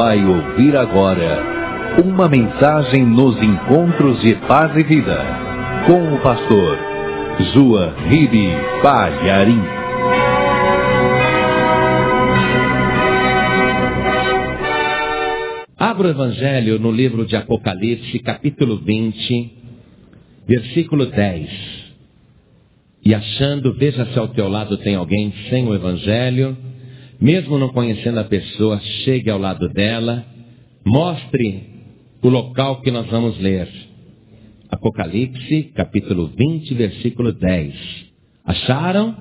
vai ouvir agora uma mensagem nos encontros de paz e vida, com o pastor Zuanribe Palharim. Abra o Evangelho no livro de Apocalipse, capítulo 20, versículo 10. E achando, veja se ao teu lado tem alguém sem o Evangelho, mesmo não conhecendo a pessoa, chegue ao lado dela, mostre o local que nós vamos ler. Apocalipse, capítulo 20, versículo 10. Acharam?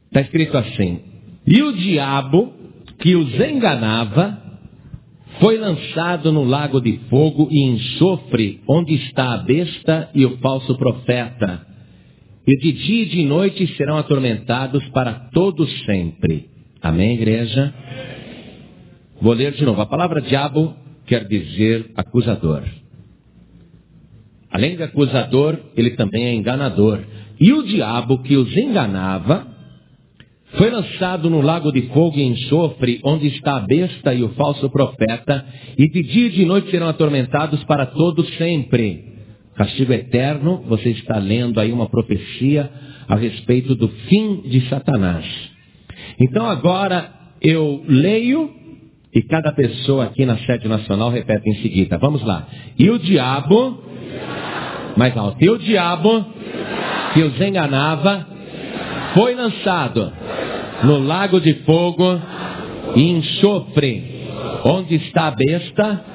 Está escrito assim: e o diabo que os enganava foi lançado no lago de fogo e enxofre, onde está a besta e o falso profeta. E de dia e de noite serão atormentados para todo sempre. Amém, igreja? Vou ler de novo. A palavra diabo quer dizer acusador. Além de acusador, ele também é enganador. E o diabo que os enganava foi lançado no lago de fogo e enxofre, onde está a besta e o falso profeta, e de dia e de noite serão atormentados para todo sempre. Castigo eterno. Você está lendo aí uma profecia a respeito do fim de Satanás. Então agora eu leio e cada pessoa aqui na sede nacional repete em seguida. Vamos lá. E o diabo, mais alto, e o diabo que os enganava foi lançado no lago de fogo e enxofre, onde está a besta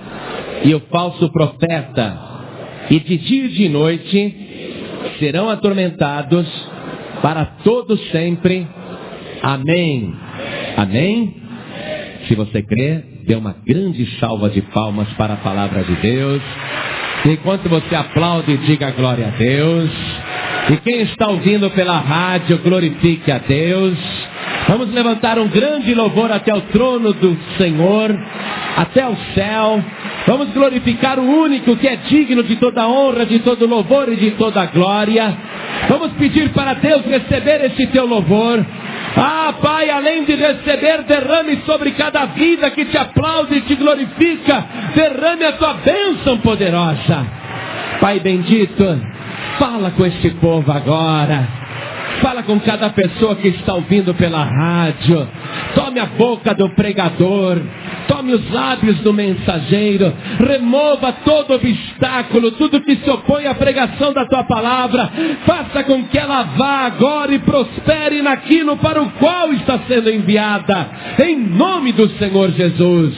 e o falso profeta, e de dia e de noite serão atormentados para todo sempre. Amém. Amém? Se você crê, dê uma grande salva de palmas para a palavra de Deus. Enquanto você aplaude, diga glória a Deus. E quem está ouvindo pela rádio, glorifique a Deus. Vamos levantar um grande louvor até o trono do Senhor, até o céu. Vamos glorificar o único que é digno de toda honra, de todo louvor e de toda glória. Vamos pedir para Deus receber este teu louvor. Ah, Pai, além de receber, derrame sobre cada vida que te aplaude e te glorifica. Derrame a tua bênção poderosa. Pai bendito, fala com este povo agora. Fala com cada pessoa que está ouvindo pela rádio. Tome a boca do pregador. Tome os lábios do mensageiro. Remova todo obstáculo, tudo que se opõe à pregação da tua palavra. Faça com que ela vá agora e prospere naquilo para o qual está sendo enviada. Em nome do Senhor Jesus.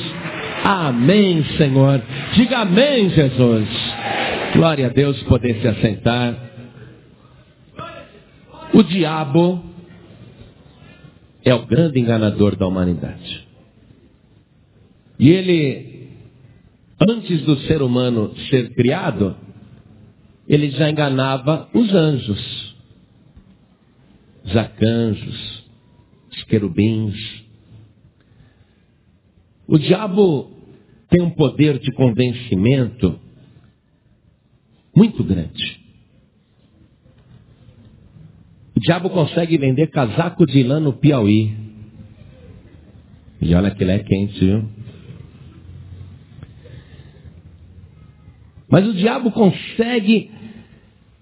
Amém, Senhor. Diga amém, Jesus. Glória a Deus. Poder se assentar. O diabo é o grande enganador da humanidade. E ele, antes do ser humano ser criado, ele já enganava os anjos, os arcanjos, os querubins. O diabo tem um poder de convencimento muito grande. O diabo consegue vender casaco de lã no Piauí. E olha que ele é quente, viu? Mas o diabo consegue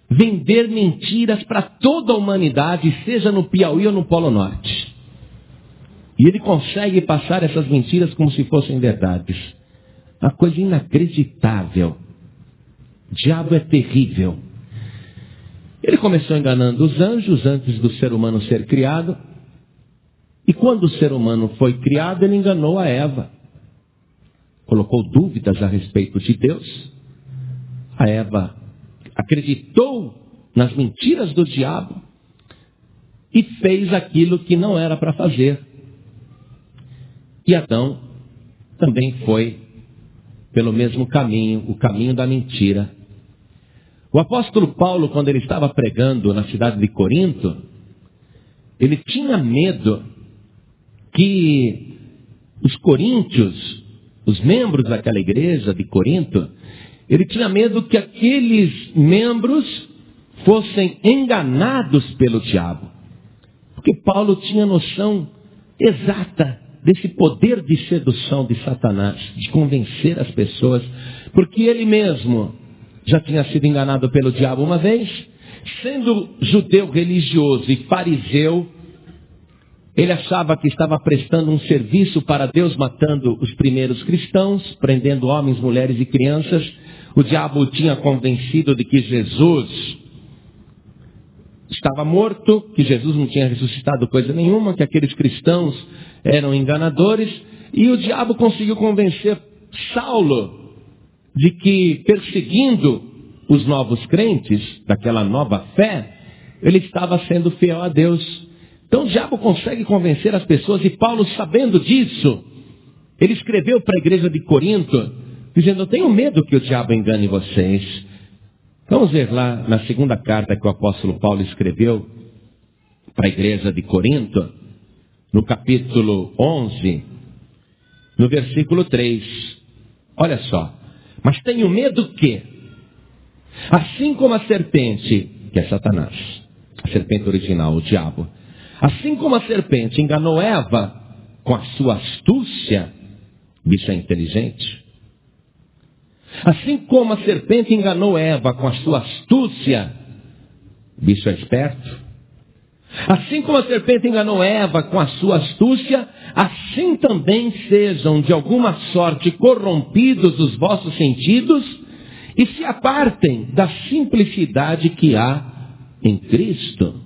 vender mentiras para toda a humanidade, seja no Piauí ou no Polo Norte. E ele consegue passar essas mentiras como se fossem verdades. Uma coisa inacreditável. O diabo é terrível. Ele começou enganando os anjos antes do ser humano ser criado. E quando o ser humano foi criado, ele enganou a Eva. Colocou dúvidas a respeito de Deus. A Eva acreditou nas mentiras do diabo e fez aquilo que não era para fazer. E Adão também foi pelo mesmo caminho, o caminho da mentira. O apóstolo Paulo, quando ele estava pregando na cidade de Corinto, ele tinha medo que os coríntios, os membros daquela igreja de Corinto, ele tinha medo que aqueles membros fossem enganados pelo diabo. Porque Paulo tinha noção exata desse poder de sedução de Satanás, de convencer as pessoas, porque ele mesmo já tinha sido enganado pelo diabo uma vez, sendo judeu religioso e fariseu. Ele achava que estava prestando um serviço para Deus, matando os primeiros cristãos, prendendo homens, mulheres e crianças. O diabo o tinha convencido de que Jesus estava morto, que Jesus não tinha ressuscitado coisa nenhuma, que aqueles cristãos eram enganadores. E o diabo conseguiu convencer Saulo de que, perseguindo os novos crentes, daquela nova fé, ele estava sendo fiel a Deus. Então o diabo consegue convencer as pessoas, e Paulo, sabendo disso, ele escreveu para a igreja de Corinto, dizendo: eu tenho medo que o diabo engane vocês. Vamos ver lá na segunda carta que o apóstolo Paulo escreveu para a igreja de Corinto, no capítulo 11, no versículo 3. Olha só: mas tenho medo que, assim como a serpente, que é Satanás, a serpente original, o diabo, assim como a serpente enganou Eva com a sua astúcia, bicho é inteligente. Assim como a serpente enganou Eva com a sua astúcia, bicho é esperto. Assim como a serpente enganou Eva com a sua astúcia, assim também sejam de alguma sorte corrompidos os vossos sentidos e se apartem da simplicidade que há em Cristo.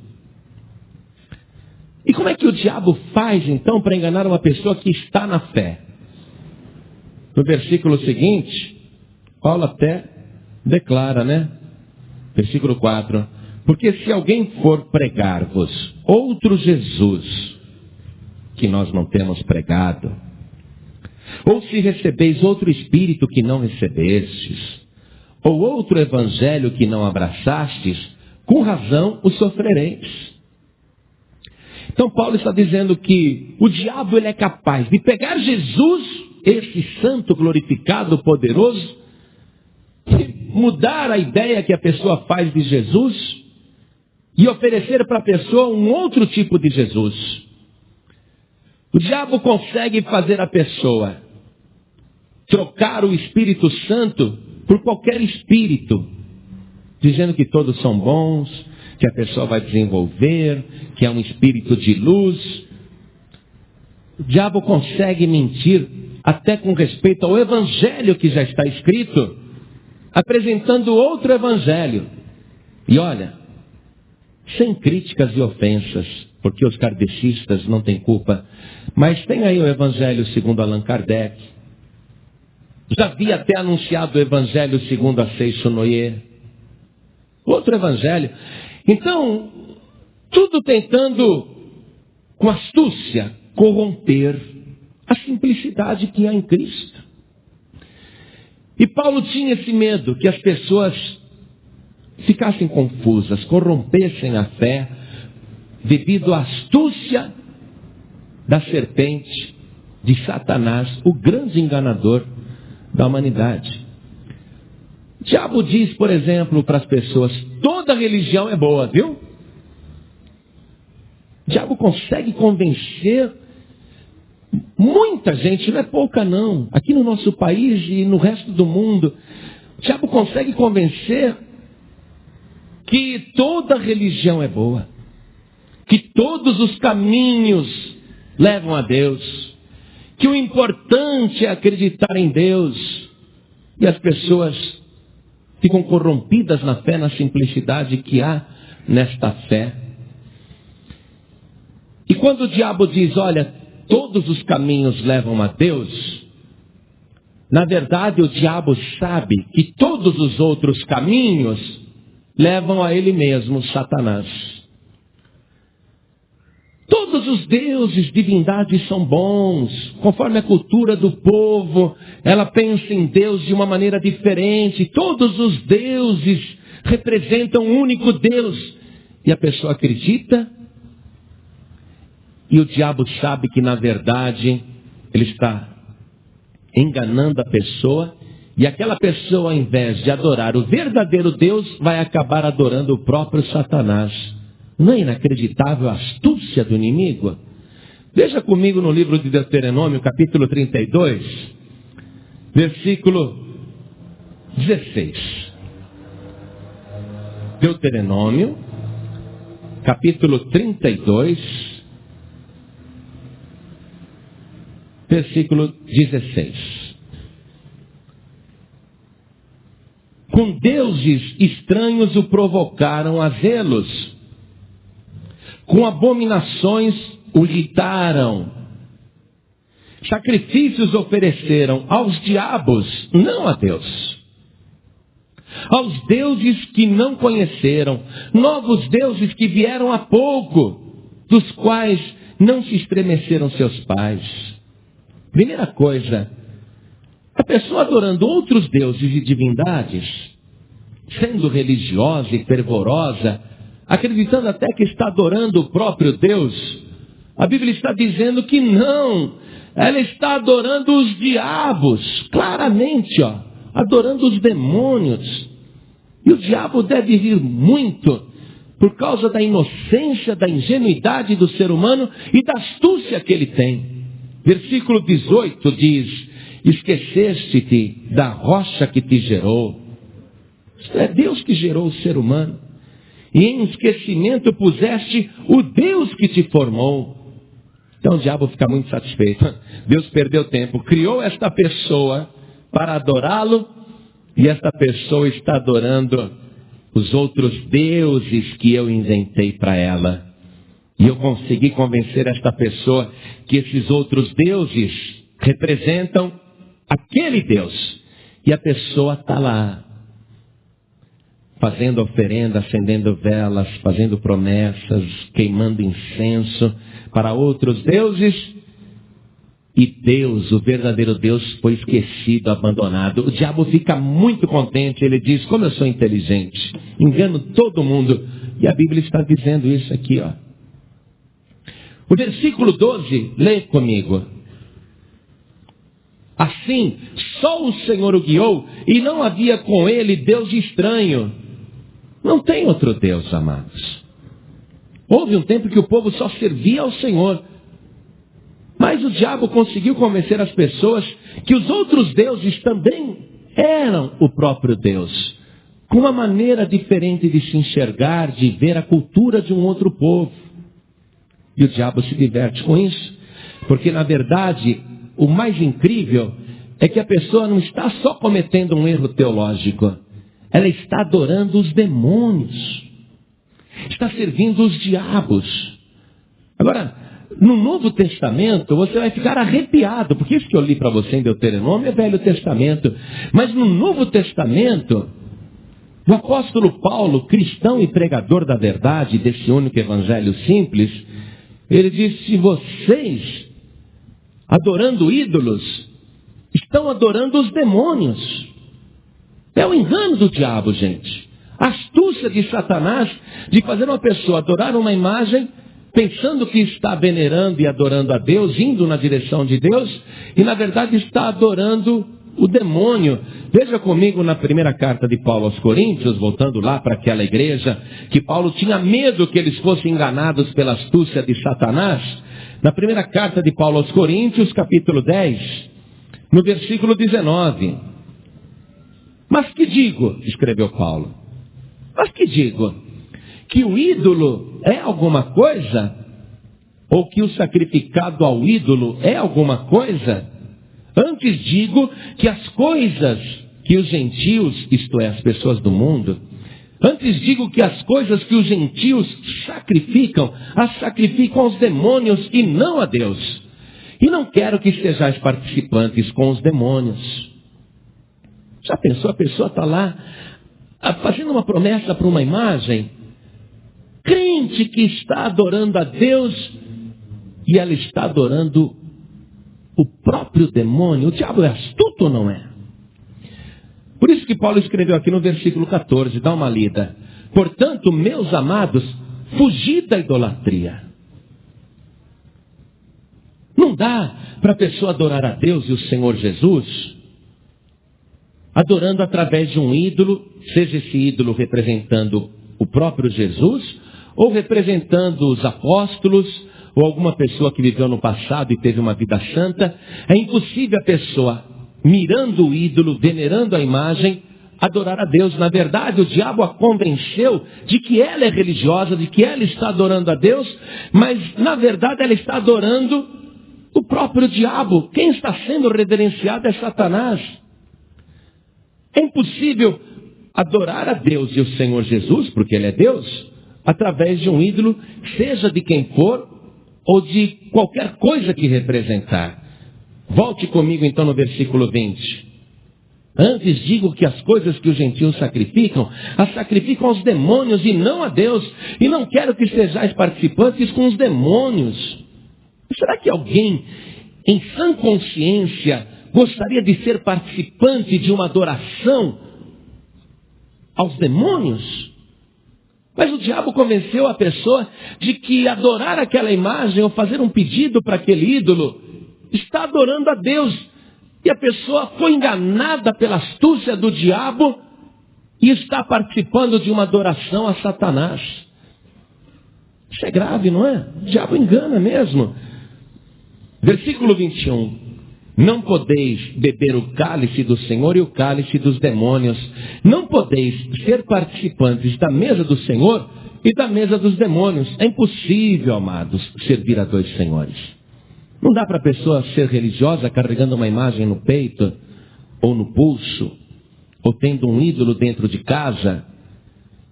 E como é que o diabo faz então para enganar uma pessoa que está na fé? No versículo seguinte, Paulo até declara, Versículo 4. Porque se alguém for pregar-vos outro Jesus, que nós não temos pregado, ou se recebeis outro Espírito que não recebestes, ou outro Evangelho que não abraçastes, com razão o sofrereis. Então Paulo está dizendo que o diabo ele é capaz de pegar Jesus, esse santo, glorificado, poderoso, mudar a ideia que a pessoa faz de Jesus e oferecer para a pessoa um outro tipo de Jesus. O diabo consegue fazer a pessoa trocar o Espírito Santo por qualquer espírito, dizendo que todos são bons, que a pessoa vai desenvolver, que é um espírito de luz. O diabo consegue mentir até com respeito ao Evangelho que já está escrito, apresentando outro Evangelho. E olha, sem críticas e ofensas, porque os kardecistas não têm culpa, mas tem aí o Evangelho segundo Allan Kardec. Já havia até anunciado o Evangelho segundo a Seixonoye, outro Evangelho. Então, tudo tentando, com astúcia, corromper a simplicidade que há em Cristo. E Paulo tinha esse medo, que as pessoas ficassem confusas, corrompessem a fé, devido à astúcia da serpente, de Satanás, o grande enganador da humanidade. O diabo diz, por exemplo, para as pessoas: toda religião é boa, viu? O diabo consegue convencer muita gente, não é pouca não, aqui no nosso país e no resto do mundo. O diabo consegue convencer que toda religião é boa, que todos os caminhos levam a Deus, que o importante é acreditar em Deus. E as pessoas ficam corrompidas na fé, na simplicidade que há nesta fé. E quando o diabo diz: olha, todos os caminhos levam a Deus, na verdade o diabo sabe que todos os outros caminhos levam a ele mesmo, Satanás. Todos os deuses, divindades são bons, conforme a cultura do povo, ela pensa em Deus de uma maneira diferente. Todos os deuses representam um único Deus. E a pessoa acredita, e o diabo sabe que na verdade ele está enganando a pessoa, e aquela pessoa, ao invés de adorar o verdadeiro Deus, vai acabar adorando o próprio Satanás. Não é inacreditável a astúcia do inimigo? Veja comigo no livro de Deuteronômio, capítulo 32, versículo 16. Deuteronômio, capítulo 32, versículo 16. Com deuses estranhos o provocaram a zelos, com abominações o irritaram, sacrifícios ofereceram aos diabos, não a Deus, aos deuses que não conheceram, novos deuses que vieram há pouco, dos quais não se estremeceram seus pais. Primeira coisa, a pessoa adorando outros deuses e divindades, sendo religiosa e fervorosa, acreditando até que está adorando o próprio Deus, a Bíblia está dizendo que não, ela está adorando os diabos, claramente, adorando os demônios. E o diabo deve rir muito por causa da inocência, da ingenuidade do ser humano e da astúcia que ele tem. Versículo 18 diz: esqueceste-te da rocha que te gerou. Isto é Deus que gerou o ser humano. E em esquecimento puseste o Deus que te formou. Então o diabo fica muito satisfeito. Deus perdeu tempo, criou esta pessoa para adorá-lo, e esta pessoa está adorando os outros deuses que eu inventei para ela. E eu consegui convencer esta pessoa que esses outros deuses representam aquele Deus. E a pessoa está lá, fazendo oferenda, acendendo velas, fazendo promessas, queimando incenso para outros deuses. E Deus, o verdadeiro Deus, foi esquecido, abandonado. O diabo fica muito contente, ele diz: como eu sou inteligente, engano todo mundo. E a Bíblia está dizendo isso aqui, O versículo 12, lê comigo. Assim, só o Senhor o guiou, e não havia com ele Deus estranho. Não tem outro Deus, amados. Houve um tempo que o povo só servia ao Senhor. Mas o diabo conseguiu convencer as pessoas que os outros deuses também eram o próprio Deus, com uma maneira diferente de se enxergar, de ver a cultura de um outro povo. E o diabo se diverte com isso, porque na verdade o mais incrível é que a pessoa não está só cometendo um erro teológico, ela está adorando os demônios, está servindo os diabos. Agora, no Novo Testamento, você vai ficar arrepiado, porque isso que eu li para você em Deuteronômio é Velho Testamento. Mas no Novo Testamento, o apóstolo Paulo, cristão e pregador da verdade, desse único evangelho simples, ele diz: se vocês, adorando ídolos, estão adorando os demônios. É o engano do diabo, gente. A astúcia de Satanás de fazer uma pessoa adorar uma imagem, pensando que está venerando e adorando a Deus, indo na direção de Deus, e na verdade está adorando o demônio. Veja comigo na primeira carta de Paulo aos Coríntios, voltando lá para aquela igreja, que Paulo tinha medo que eles fossem enganados pela astúcia de Satanás. Na primeira carta de Paulo aos Coríntios, capítulo 10, no versículo 19. Mas que digo, escreveu Paulo, mas que digo? Que o ídolo é alguma coisa? Ou que o sacrificado ao ídolo é alguma coisa? Antes digo que as coisas que os gentios, isto é, as pessoas do mundo, antes digo que as coisas que os gentios sacrificam, as sacrificam aos demônios e não a Deus. E não quero que sejais participantes com os demônios. Já pensou? A pessoa está lá fazendo uma promessa para uma imagem, crente que está adorando a Deus, e ela está adorando o próprio demônio. O diabo é astuto ou não é? Por isso que Paulo escreveu aqui no versículo 14, dá uma lida. Portanto, meus amados, fugi da idolatria. Não dá para a pessoa adorar a Deus e o Senhor Jesus adorando através de um ídolo, seja esse ídolo representando o próprio Jesus, ou representando os apóstolos, ou alguma pessoa que viveu no passado e teve uma vida santa, é impossível a pessoa, mirando o ídolo, venerando a imagem, adorar a Deus. Na verdade, o diabo a convenceu de que ela é religiosa, de que ela está adorando a Deus, mas na verdade ela está adorando o próprio diabo. Quem está sendo reverenciado é Satanás. É impossível adorar a Deus e o Senhor Jesus, porque Ele é Deus, através de um ídolo, seja de quem for, ou de qualquer coisa que representar. Volte comigo então no versículo 20. Antes digo que as coisas que os gentios sacrificam, as sacrificam aos demônios e não a Deus. E não quero que sejais participantes com os demônios. Será que alguém, em sã consciência, gostaria de ser participante de uma adoração aos demônios? Mas o diabo convenceu a pessoa de que adorar aquela imagem ou fazer um pedido para aquele ídolo está adorando a Deus. E a pessoa foi enganada pela astúcia do diabo e está participando de uma adoração a Satanás. Isso é grave, não é? O diabo engana mesmo. Versículo 21. Não podeis beber o cálice do Senhor e o cálice dos demônios. Não podeis ser participantes da mesa do Senhor e da mesa dos demônios. É impossível, amados, servir a dois senhores. Não dá para a pessoa ser religiosa carregando uma imagem no peito, ou no pulso, ou tendo um ídolo dentro de casa,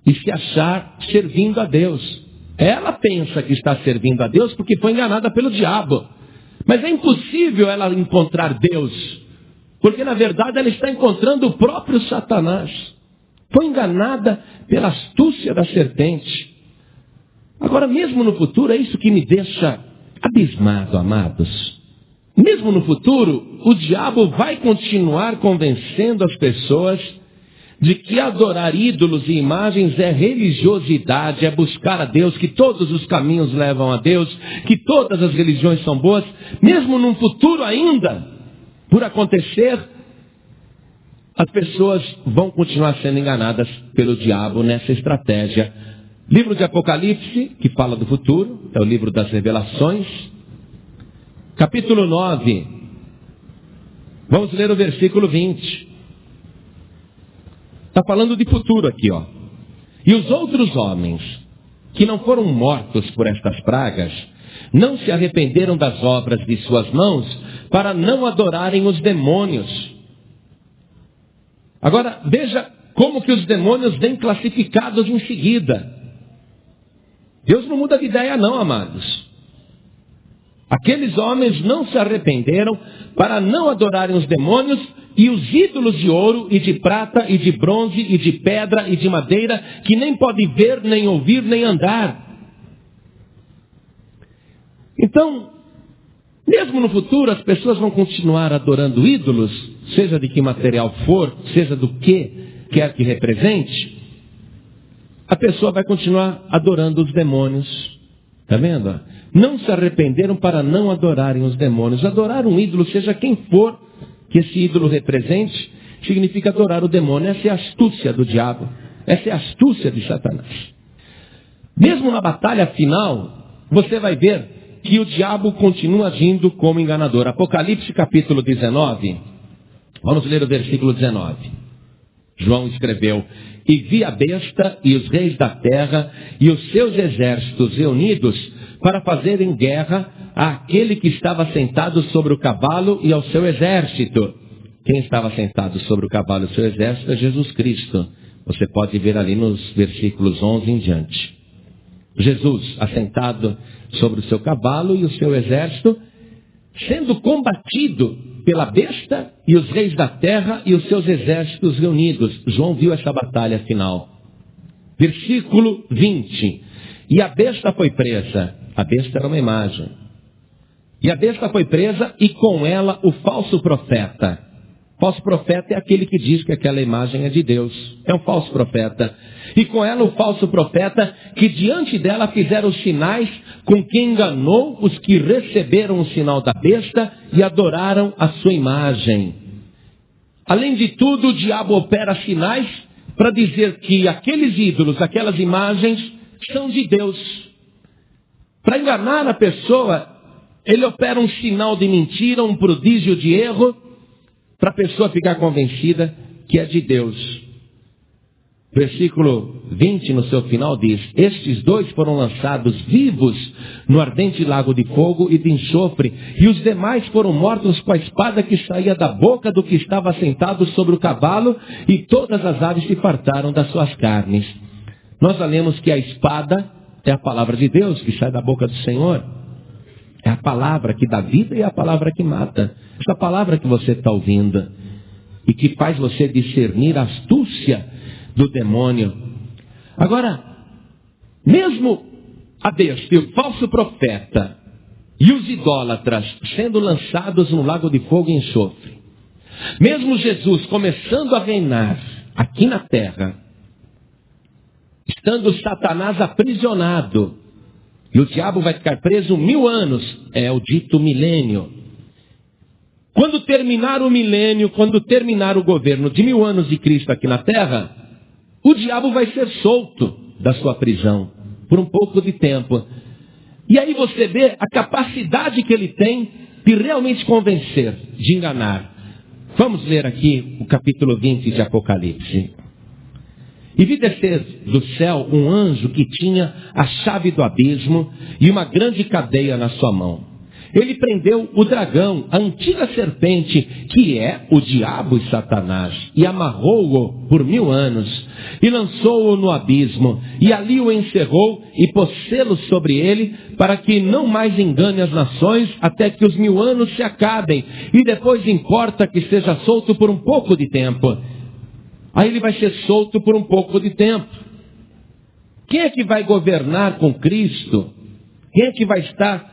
e se achar servindo a Deus. Ela pensa que está servindo a Deus porque foi enganada pelo diabo. Mas é impossível ela encontrar Deus, porque na verdade ela está encontrando o próprio Satanás. Foi enganada pela astúcia da serpente. Agora, mesmo no futuro, é isso que me deixa abismado, amados. Mesmo no futuro, o diabo vai continuar convencendo as pessoas de que adorar ídolos e imagens é religiosidade, é buscar a Deus, que todos os caminhos levam a Deus, que todas as religiões são boas. Mesmo num futuro ainda por acontecer, as pessoas vão continuar sendo enganadas pelo diabo nessa estratégia. Livro de Apocalipse, que fala do futuro, é o livro das revelações. Capítulo 9. Vamos ler o versículo 20. Está falando de futuro aqui, ó. E os outros homens, que não foram mortos por estas pragas, não se arrependeram das obras de suas mãos, para não adorarem os demônios. Agora, veja como que os demônios vêm classificados em seguida. Deus não muda de ideia não, amados. Aqueles homens não se arrependeram para não adorarem os demônios e os ídolos de ouro e de prata e de bronze e de pedra e de madeira, que nem pode ver, nem ouvir, nem andar. Então, mesmo no futuro, as pessoas vão continuar adorando ídolos, seja de que material for, seja do que quer que represente. A pessoa vai continuar adorando os demônios. Está vendo? Não se arrependeram para não adorarem os demônios. Adorar um ídolo, seja quem for que esse ídolo represente, significa adorar o demônio. Essa é a astúcia do diabo. Essa é a astúcia de Satanás. Mesmo na batalha final, você vai ver que o diabo continua agindo como enganador. Apocalipse capítulo 19. Vamos ler o versículo 19. João escreveu: E vi a besta e os reis da terra e os seus exércitos reunidos para fazerem guerra àquele que estava sentado sobre o cavalo e ao seu exército. Quem estava sentado sobre o cavalo e o seu exército é Jesus Cristo. Você pode ver ali nos versículos 11 em diante. Jesus assentado sobre o seu cavalo e o seu exército, sendo combatido pela besta e os reis da terra e os seus exércitos reunidos. João viu essa batalha final. Versículo 20. E a besta foi presa. A besta era uma imagem. E a besta foi presa e com ela o falso profeta. Falso profeta é aquele que diz que aquela imagem é de Deus. É um falso profeta. E com ela o falso profeta que diante dela fizeram os sinais com que enganou os que receberam o sinal da besta e adoraram a sua imagem. Além de tudo, o diabo opera sinais para dizer que aqueles ídolos, aquelas imagens são de Deus. Para enganar a pessoa, ele opera um sinal de mentira, um prodígio de erro, para a pessoa ficar convencida que é de Deus. Versículo 20, no seu final, diz: estes dois foram lançados vivos no ardente lago de fogo e de enxofre, e os demais foram mortos com a espada que saía da boca do que estava sentado sobre o cavalo, e todas as aves se fartaram das suas carnes. Nós lemos que a espada é a palavra de Deus que sai da boca do Senhor. É a palavra que dá vida e é a palavra que mata. Essa palavra que você está ouvindo e que faz você discernir a astúcia do demônio. Agora, mesmo a besta, o falso profeta e os idólatras sendo lançados no lago de fogo e enxofre, mesmo Jesus começando a reinar aqui na terra, estando Satanás aprisionado, e o diabo vai ficar preso 1000 anos, é o dito milênio. Quando terminar o milênio, quando terminar o governo de 1000 anos de Cristo aqui na terra, o diabo vai ser solto da sua prisão por um pouco de tempo. E aí você vê a capacidade que ele tem de realmente convencer, de enganar. Vamos ler aqui o capítulo 20 de Apocalipse. E vi descer do céu um anjo que tinha a chave do abismo e uma grande cadeia na sua mão. Ele prendeu o dragão, a antiga serpente, que é o diabo e Satanás, e amarrou-o por 1000 anos, e lançou-o no abismo, e ali o encerrou, e pôs selos sobre ele, para que não mais engane as nações, até que os 1000 anos se acabem, e depois importa que seja solto por um pouco de tempo. Aí ele vai ser solto por um pouco de tempo. Quem é que vai governar com Cristo? Quem é que vai estar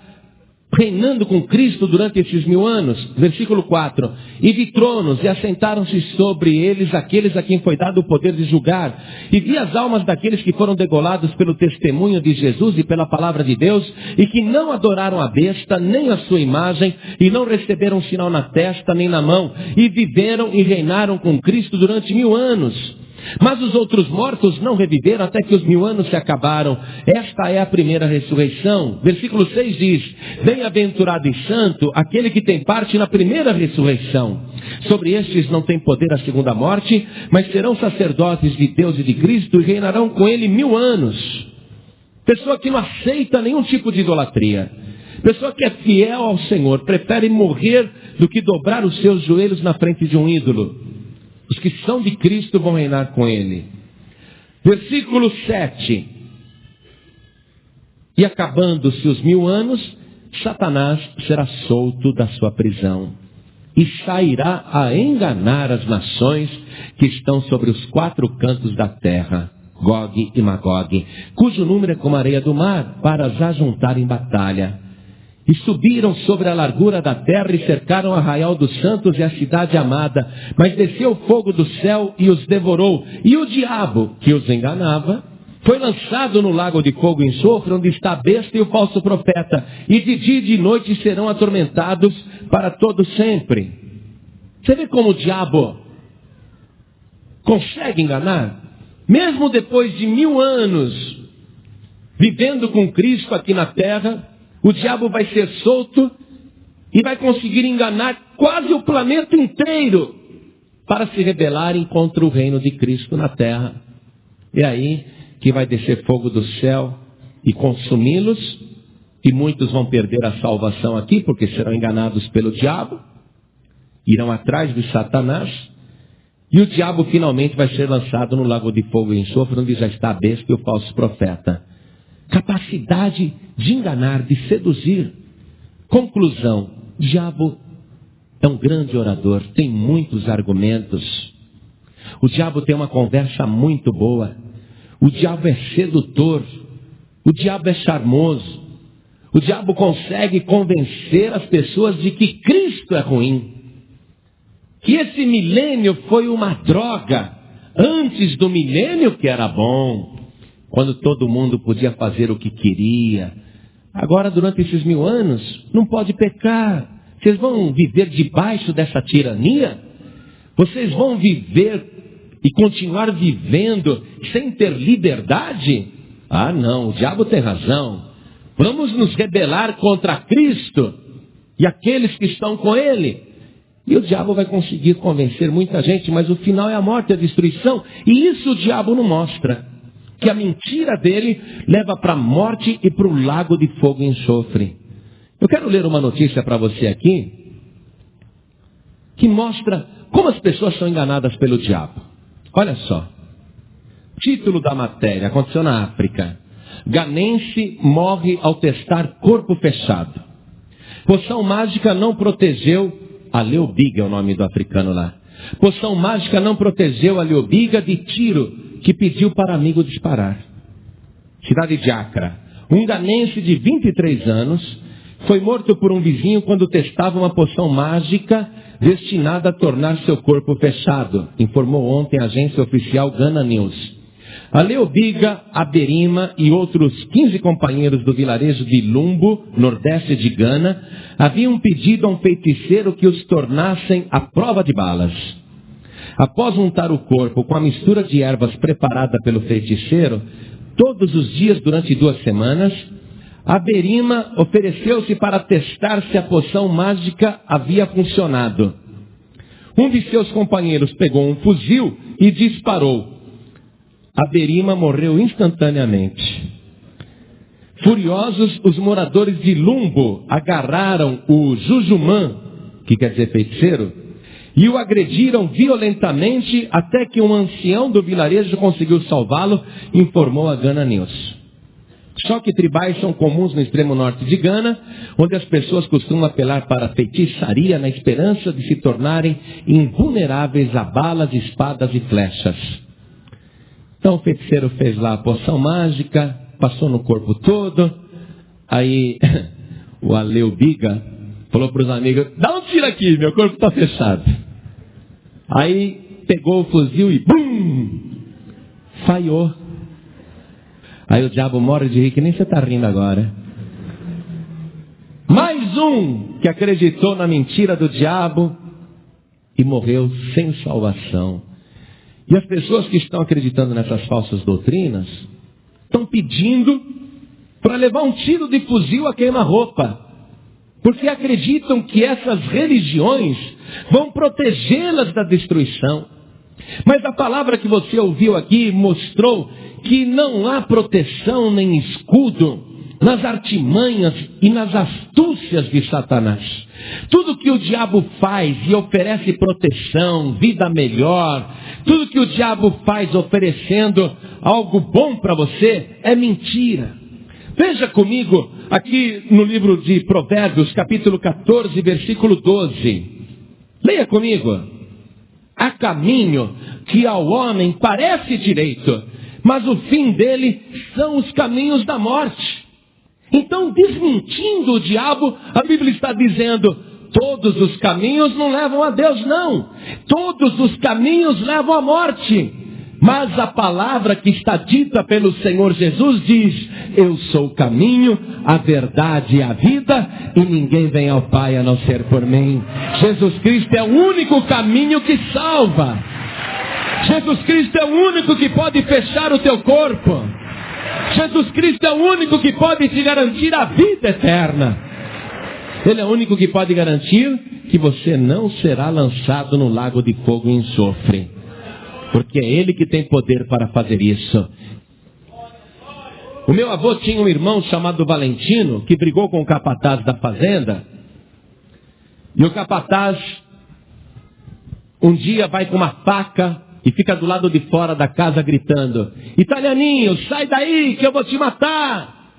reinando com Cristo durante esses 1000 anos? Versículo 4. E vi tronos, e assentaram-se sobre eles aqueles a quem foi dado o poder de julgar. E vi as almas daqueles que foram degolados pelo testemunho de Jesus e pela palavra de Deus, e que não adoraram a besta, nem a sua imagem, e não receberam um sinal na testa, nem na mão, e viveram e reinaram com Cristo durante 1000 anos. Mas os outros mortos não reviveram até que os 1000 anos se acabaram. Esta é a primeira ressurreição. Versículo 6 diz: bem-aventurado e santo aquele que tem parte na primeira ressurreição. Sobre estes não tem poder a segunda morte, mas serão sacerdotes de Deus e de Cristo e reinarão com ele 1000 anos. Pessoa que não aceita nenhum tipo de idolatria. Pessoa que é fiel ao Senhor, prefere morrer do que dobrar os seus joelhos na frente de um ídolo. Os que são de Cristo vão reinar com ele. Versículo 7. E acabando-se os 1000 anos, Satanás será solto da sua prisão e sairá a enganar as nações que estão sobre os 4 cantos da terra, Gog e Magog, cujo número é como a areia do mar, para as ajuntar em batalha. E subiram sobre a largura da terra e cercaram o arraial dos santos e a cidade amada. Mas desceu fogo do céu e os devorou. E o diabo, que os enganava, foi lançado no lago de fogo e enxofre, onde está a besta e o falso profeta. E de dia e de noite serão atormentados para todo sempre. Você vê como o diabo consegue enganar? Mesmo depois de 1000 anos vivendo com Cristo aqui na terra, o diabo vai ser solto e vai conseguir enganar quase o planeta inteiro para se rebelarem contra o reino de Cristo na terra. É aí que vai descer fogo do céu e consumi-los, e muitos vão perder a salvação aqui, porque serão enganados pelo diabo, irão atrás de Satanás, e o diabo finalmente vai ser lançado no lago de fogo e enxofre, onde já está a besta e o falso profeta. Capacidade de enganar, de seduzir. Conclusão: o diabo é um grande orador, tem muitos argumentos. O diabo tem uma conversa muito boa. O diabo é sedutor. O diabo é charmoso. O diabo consegue convencer as pessoas de que Cristo é ruim, que esse milênio foi uma droga, antes do milênio que era bom, quando todo mundo podia fazer o que queria. Agora, durante esses 1000 anos, não pode pecar. Vocês vão viver debaixo dessa tirania? Vocês vão viver e continuar vivendo sem ter liberdade? Ah, não, o diabo tem razão. Vamos nos rebelar contra Cristo e aqueles que estão com Ele. E o diabo vai conseguir convencer muita gente, mas o final é a morte e a destruição. E isso o diabo não mostra. Que a mentira dele leva para a morte e para o lago de fogo e enxofre. Eu quero ler uma notícia para você aqui, que mostra como as pessoas são enganadas pelo diabo. Olha só. Título da matéria, aconteceu na África. Ganense morre ao testar corpo fechado. Poção mágica não protegeu, a Leobiga é o nome do africano lá. Poção mágica não protegeu a Leobiga de tiro que pediu para amigo disparar. Cidade de Accra. Um ganense de 23 anos foi morto por um vizinho quando testava uma poção mágica destinada a tornar seu corpo fechado, informou ontem a agência oficial Ghana News. A Leobiga, Aberima e outros 15 companheiros do vilarejo de Lumbo, nordeste de Gana, haviam pedido a um feiticeiro que os tornassem à prova de balas. Após untar o corpo com a mistura de ervas preparada pelo feiticeiro, todos os dias durante 2 semanas, Aberima ofereceu-se para testar se a poção mágica havia funcionado. Um de seus companheiros pegou um fuzil e disparou. Aberima morreu instantaneamente. Furiosos, os moradores de Lumbo agarraram o Jujumã, que quer dizer feiticeiro, e o agrediram violentamente até que um ancião do vilarejo conseguiu salvá-lo, informou a Ghana News. Choques tribais são comuns no extremo norte de Gana, onde as pessoas costumam apelar para a feitiçaria na esperança de se tornarem invulneráveis a balas, espadas e flechas. Então o feiticeiro fez lá a poção mágica, passou no corpo todo, aí o Leobiga falou para os amigos, dá um tiro aqui, meu corpo está fechado. Aí pegou o fuzil e bum! Falhou. Aí o diabo morre de rir, que nem você está rindo agora. Mais um que acreditou na mentira do diabo e morreu sem salvação. E as pessoas que estão acreditando nessas falsas doutrinas estão pedindo para levar um tiro de fuzil a queima-roupa. Porque acreditam que essas religiões vão protegê-las da destruição. Mas a palavra que você ouviu aqui mostrou que não há proteção nem escudo nas artimanhas e nas astúcias de Satanás. Tudo que o diabo faz e oferece proteção, vida melhor, tudo que o diabo faz oferecendo algo bom para você é mentira. Veja comigo aqui no livro de Provérbios, capítulo 14, versículo 12. Leia comigo. Há caminho que ao homem parece direito, mas o fim dele são os caminhos da morte. Então, desmentindo o diabo, a Bíblia está dizendo, todos os caminhos não levam a Deus, não. Todos os caminhos levam à morte. Mas a palavra que está dita pelo Senhor Jesus diz, eu sou o caminho, a verdade e a vida, e ninguém vem ao Pai a não ser por mim. Jesus Cristo é o único caminho que salva. Jesus Cristo é o único que pode fechar o teu corpo. Jesus Cristo é o único que pode te garantir a vida eterna. Ele é o único que pode garantir que você não será lançado no lago de fogo e enxofre. Porque é Ele que tem poder para fazer isso. O meu avô tinha um irmão chamado Valentino, que brigou com o capataz da fazenda. E o capataz, um dia vai com uma faca e fica do lado de fora da casa gritando, italianinho, sai daí que eu vou te matar.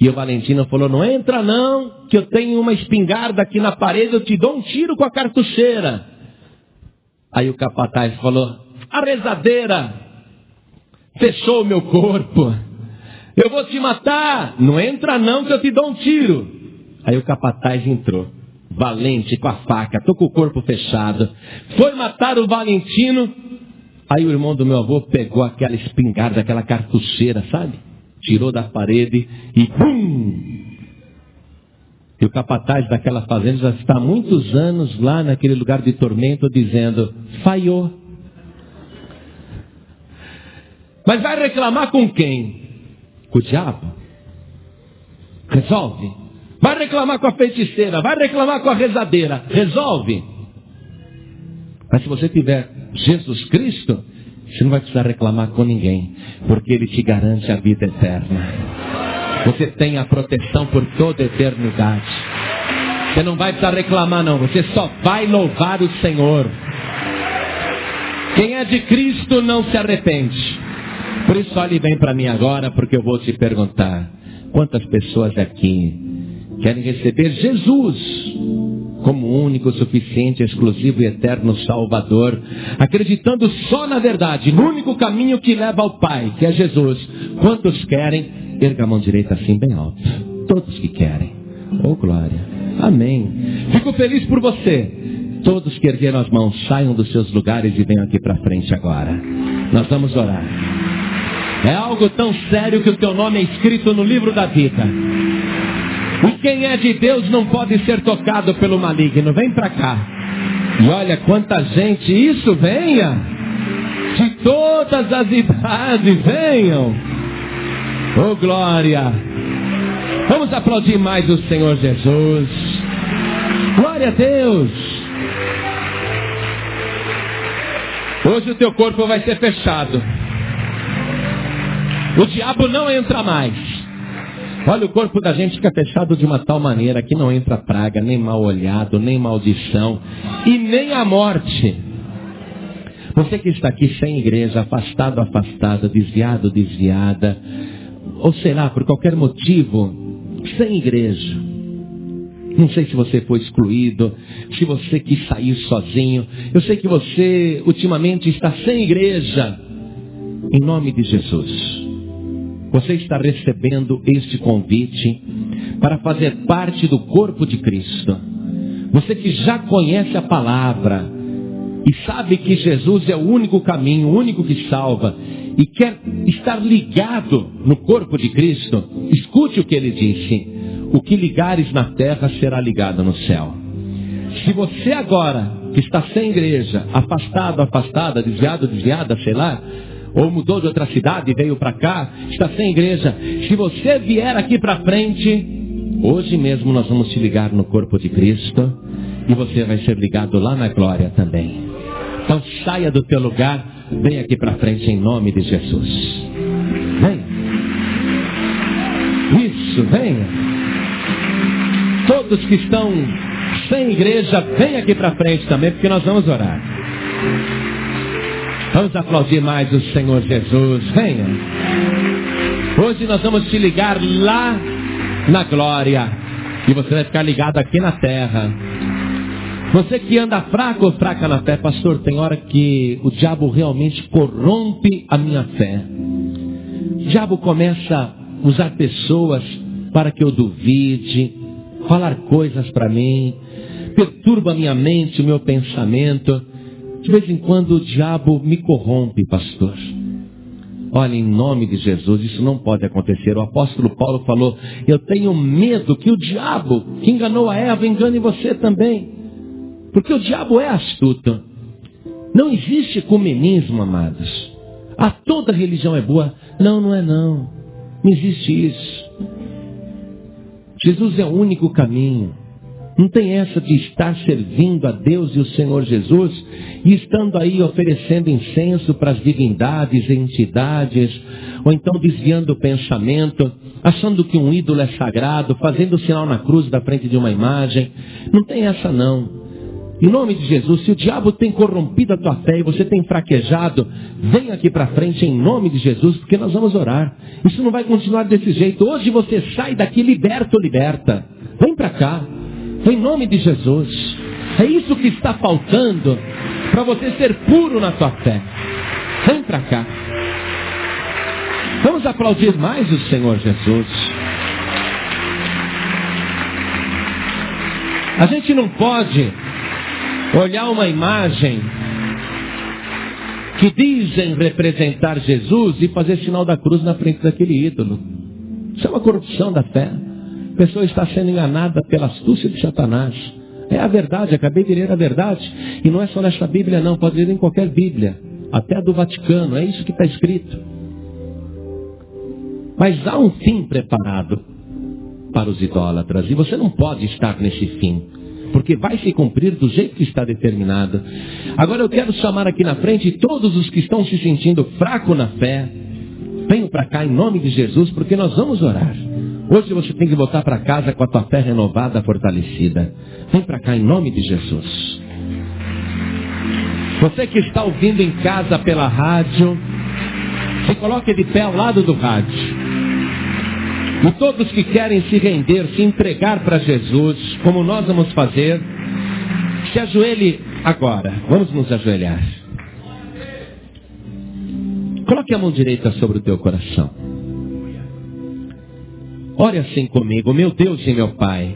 E o Valentino falou, não entra não, que eu tenho uma espingarda aqui na parede, eu te dou um tiro com a cartucheira. Aí o capataz falou, a rezadeira fechou o meu corpo, eu vou te matar. Não entra não que eu te dou um tiro. Aí o capataz entrou, valente com a faca, tô com o corpo fechado, foi matar o Valentino. Aí o irmão do meu avô pegou aquela espingarda, aquela cartucheira, sabe? Tirou da parede e bum! E o capataz daquela fazenda já está há muitos anos lá naquele lugar de tormento dizendo, falhou. Mas vai reclamar com quem? Com o diabo. Resolve. Vai reclamar com a feiticeira, vai reclamar com a rezadeira. Resolve. Mas se você tiver Jesus Cristo, você não vai precisar reclamar com ninguém, porque Ele te garante a vida eterna. Você tem a proteção por toda a eternidade. Você não vai precisar reclamar não, você só vai louvar o Senhor. Quem é de Cristo não se arrepende. Por isso olhe bem para mim agora, porque eu vou te perguntar. Quantas pessoas aqui querem receber Jesus como o único, suficiente, exclusivo e eterno Salvador, acreditando só na verdade, no único caminho que leva ao Pai, que é Jesus? Quantos querem? Erga a mão direita assim bem alto. Todos que querem. Oh glória. Amém. Fico feliz por você. Todos que ergueram as mãos, saiam dos seus lugares e venham aqui para frente agora. Nós vamos orar. É algo tão sério que o teu nome é escrito no livro da vida. E quem é de Deus não pode ser tocado pelo maligno. Vem para cá. E olha quanta gente. Isso, venha. De todas as idades, venham. Oh glória. Vamos aplaudir mais o Senhor Jesus. Glória a Deus. Hoje o teu corpo vai ser fechado. O diabo não entra mais. Olha, o corpo da gente fica fechado de uma tal maneira que não entra praga, nem mal olhado, nem maldição e nem a morte. Você que está aqui sem igreja, afastado, afastada, desviado, desviada, ou sei lá, por qualquer motivo, sem igreja. Não sei se você foi excluído, se você quis sair sozinho. Eu sei que você ultimamente está sem igreja. Em nome de Jesus, você está recebendo este convite para fazer parte do corpo de Cristo. Você que já conhece a palavra e sabe que Jesus é o único caminho, o único que salva, e quer estar ligado no corpo de Cristo, escute o que ele disse: o que ligares na terra será ligado no céu. Se você agora, que está sem igreja, afastado, afastada, desviado, desviada, sei lá, ou mudou de outra cidade e veio para cá, está sem igreja, se você vier aqui para frente, hoje mesmo nós vamos te ligar no corpo de Cristo, e você vai ser ligado lá na glória também. Então saia do teu lugar, vem aqui para frente em nome de Jesus. Vem. Isso, venha. Todos que estão sem igreja, vem aqui para frente também, porque nós vamos orar. Vamos aplaudir mais o Senhor Jesus. Venha. Hoje nós vamos te ligar lá na glória, e você vai ficar ligado aqui na terra. Você que anda fraco ou fraca na fé, pastor, tem hora que o diabo realmente corrompe a minha fé. O diabo começa a usar pessoas para que eu duvide, falar coisas para mim, perturba a minha mente, o meu pensamento. De vez em quando o diabo me corrompe, pastor. Olha, em nome de Jesus, isso não pode acontecer. O apóstolo Paulo falou: eu tenho medo que o diabo, que enganou a Eva, engane você também. Porque o diabo é astuto. Não existe ecumenismo, amados. Toda religião é boa. Não, não é não. Não existe isso. Jesus é o único caminho. Não tem essa de estar servindo a Deus e o Senhor Jesus e estando aí oferecendo incenso para as divindades, entidades, ou então desviando o pensamento, achando que um ídolo é sagrado, fazendo o sinal na cruz da frente de uma imagem. Não tem essa não. Em nome de Jesus, se o diabo tem corrompido a tua fé e você tem fraquejado, vem aqui para frente em nome de Jesus, porque nós vamos orar. Isso não vai continuar desse jeito. Hoje você sai daqui liberto ou liberta. Vem para cá. Em nome de Jesus. É isso que está faltando para você ser puro na tua fé. Vem para cá. Vamos aplaudir mais o Senhor Jesus. A gente não pode olhar uma imagem que dizem representar Jesus e fazer sinal da cruz na frente daquele ídolo. Isso é uma corrupção da fé. A pessoa está sendo enganada pela astúcia de Satanás. É a verdade, acabei de ler a verdade. E não é só nesta Bíblia não, pode ler em qualquer Bíblia. Até a do Vaticano, é isso que está escrito. Mas há um fim preparado. para os idólatras. E você não pode estar nesse fim, porque vai se cumprir do jeito que está determinado. Agora eu quero chamar aqui na frente todos os que estão se sentindo fracos na fé. Venham para cá em nome de Jesus, porque nós vamos orar. Hoje você tem que voltar para casa com a tua fé renovada, fortalecida. Vem para cá em nome de Jesus. Você que está ouvindo em casa pela rádio, se coloque de pé ao lado do rádio. E todos que querem se render, se entregar para Jesus, como nós vamos fazer, se ajoelhe agora. Vamos nos ajoelhar. Coloque a mão direita sobre o teu coração. Ore assim comigo: meu Deus e meu Pai.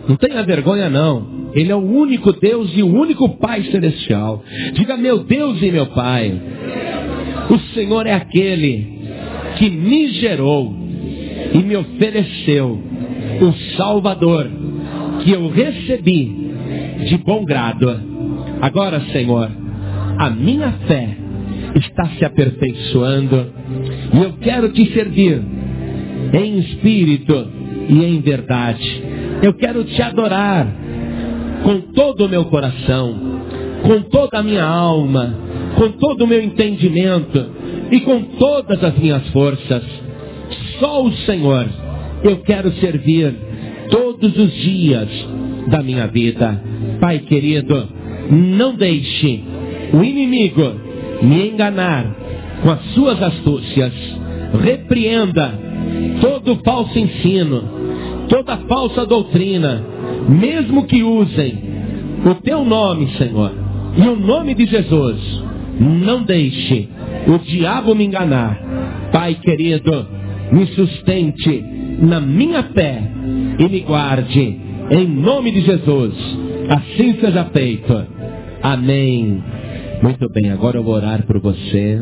Não tenha vergonha não. Ele é o único Deus e o único Pai celestial. Diga: meu Deus e meu Pai. O Senhor é aquele que me gerou e me ofereceu o Salvador, que eu recebi de bom grado. Agora, Senhor, a minha fé está se aperfeiçoando e eu quero te servir em espírito e em verdade. Eu quero te adorar com todo o meu coração, com toda a minha alma, com todo o meu entendimento e com todas as minhas forças. Só o Senhor eu quero servir todos os dias da minha vida. Pai querido, não deixe o inimigo me enganar com as suas astúcias. Repreenda todo falso ensino, toda falsa doutrina, mesmo que usem o teu nome, Senhor, e o nome de Jesus. Não deixe o diabo me enganar. Pai querido, me sustente na minha fé e me guarde em nome de Jesus. Assim seja feito. Amém. Muito bem, agora eu vou orar por você.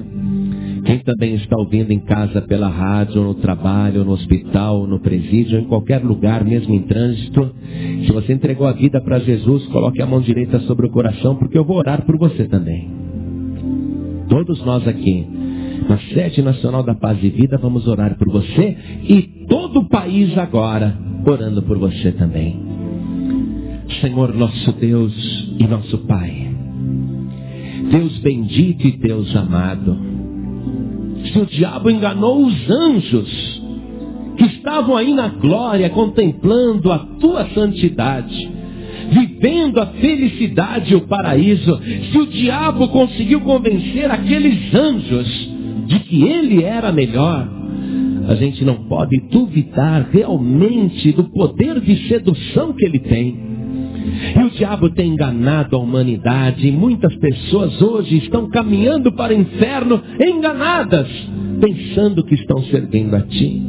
Quem também está ouvindo em casa pela rádio, no trabalho, no hospital, no presídio, em qualquer lugar, mesmo em trânsito, se você entregou a vida para Jesus, coloque a mão direita sobre o coração, porque eu vou orar por você também. Todos nós aqui, na Sede Nacional da Paz e Vida, vamos orar por você e todo o país agora orando por você também. Senhor, nosso Deus e nosso Pai, Deus bendito e Deus amado, se o diabo enganou os anjos que estavam aí na glória contemplando a tua santidade, vivendo a felicidade e o paraíso, se o diabo conseguiu convencer aqueles anjos de que ele era melhor, a gente não pode duvidar realmente do poder de sedução que ele tem. E o diabo tem enganado a humanidade, e muitas pessoas hoje estão caminhando para o inferno enganadas, pensando que estão servindo a ti.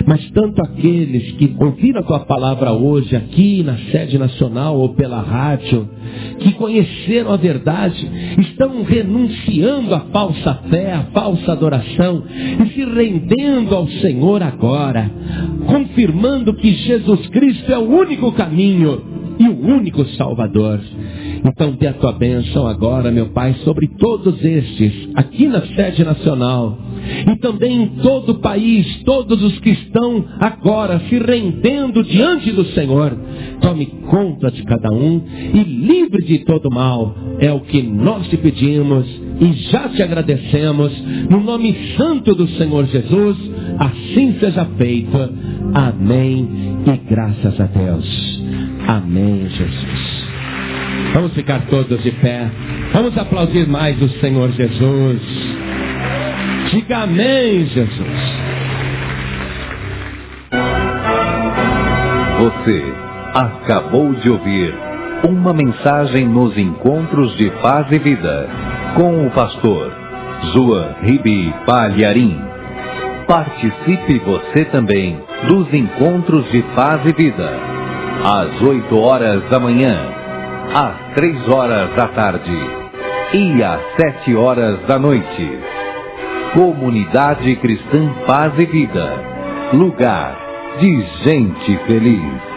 Mas tanto aqueles que ouviram a tua palavra hoje aqui na Sede Nacional ou pela rádio, que conheceram a verdade, estão renunciando à falsa fé, à falsa adoração e se rendendo ao Senhor agora, confirmando que Jesus Cristo é o único caminho e o único Salvador. Então dê a tua bênção agora, meu Pai, sobre todos estes, aqui na Sede Nacional, e também em todo o país, todos os que estão agora se rendendo diante do Senhor. Tome conta de cada um e livre de todo mal. É o que nós te pedimos e já te agradecemos, no nome santo do Senhor Jesus. Assim seja feito. Amém e graças a Deus. Amém, Jesus. Vamos ficar todos de pé. Vamos aplaudir mais o Senhor Jesus. Diga amém, Jesus. Você acabou de ouvir uma mensagem nos Encontros de Paz e Vida, com o pastor Zua Ribi Palharim. Participe você também dos Encontros de Paz e Vida, às 8 horas da manhã, às 3 horas da tarde e às 7 horas da noite. Comunidade Cristã Paz e Vida, lugar de gente feliz.